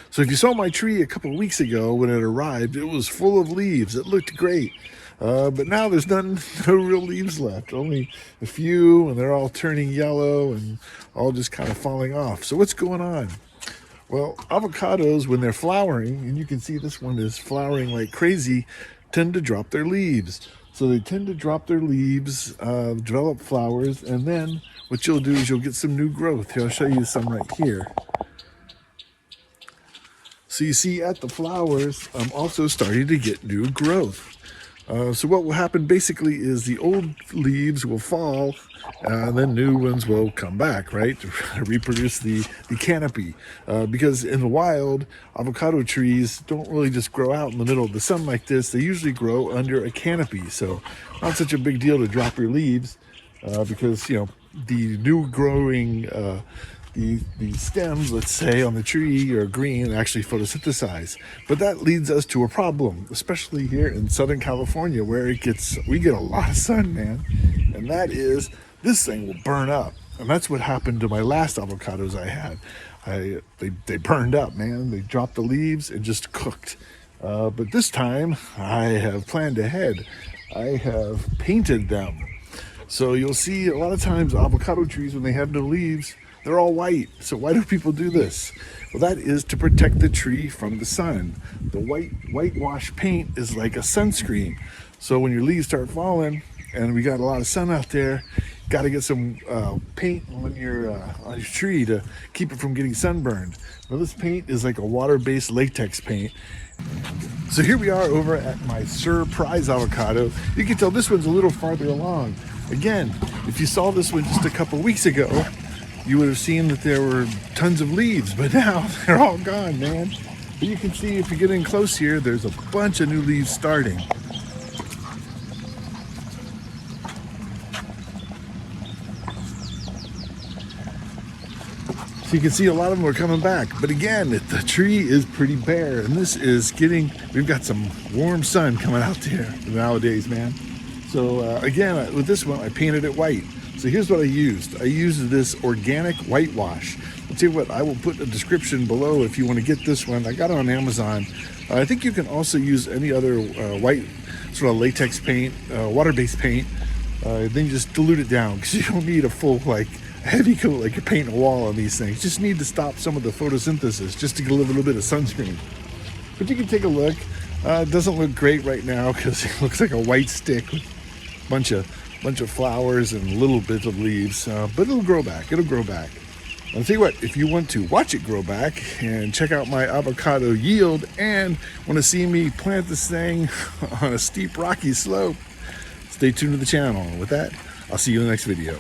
So if you saw my tree a couple of weeks ago when it arrived, it was full of leaves. It looked great. But now there's no real leaves left, only a few, and they're all turning yellow and all just kind of falling off. So what's going on? Well, avocados, when they're flowering, and you can see this one is flowering like crazy, tend to drop their leaves. So they tend to drop their leaves, develop flowers, and then what you'll do is you'll get some new growth. Here, I'll show you some right here. So you see at the flowers, I'm also starting to get new growth. So what will happen basically is the old leaves will fall, and then new ones will come back, right, to reproduce the canopy. Because in the wild, avocado trees don't really just grow out in the middle of the sun like this. They usually grow under a canopy. So not such a big deal to drop your leaves because, you know, the new growing the stems, let's say, on the tree are green and actually photosynthesize. But that leads us to a problem, especially here in Southern California, where we get a lot of sun, man. And that is, this thing will burn up. And that's what happened to my last avocados I had. They burned up, man. They dropped the leaves and just cooked. But this time, I have planned ahead. I have painted them. So you'll see a lot of times avocado trees, when they have no leaves, they're all white. So why do people do this? Well, that is to protect the tree from the sun. The whitewash paint is like a sunscreen. So when your leaves start falling and we got a lot of sun out there, got to get some paint on your tree to keep it from getting sunburned. Now this paint is like a water-based latex paint. So here we are over at my surprise avocado. You can tell this one's a little farther along. Again, if you saw this one just a couple weeks ago, you would have seen that there were tons of leaves, but now they're all gone, man. But you can see if you get in close here, there's a bunch of new leaves starting. So you can see a lot of them are coming back. But again, the tree is pretty bare, and this is we've got some warm sun coming out there nowadays, man. So again, with this one, I painted it white. So here's what I used. I used this organic whitewash. I'll tell you what, I will put a description below if you want to get this one. I got it on Amazon. I think you can also use any other white sort of latex paint, water-based paint. Then you just dilute it down because you don't need a full heavy coat like you're painting a wall on these things. Just need to stop some of the photosynthesis just to get a little bit of sunscreen. But you can take a look. It doesn't look great right now because it looks like a white stick with a bunch of flowers and a little bit of leaves, but it'll grow back. I'll tell you what, if you want to watch it grow back and check out my avocado yield and want to see me plant this thing on a steep rocky slope, stay tuned to the channel. With that, I'll see you in the next video.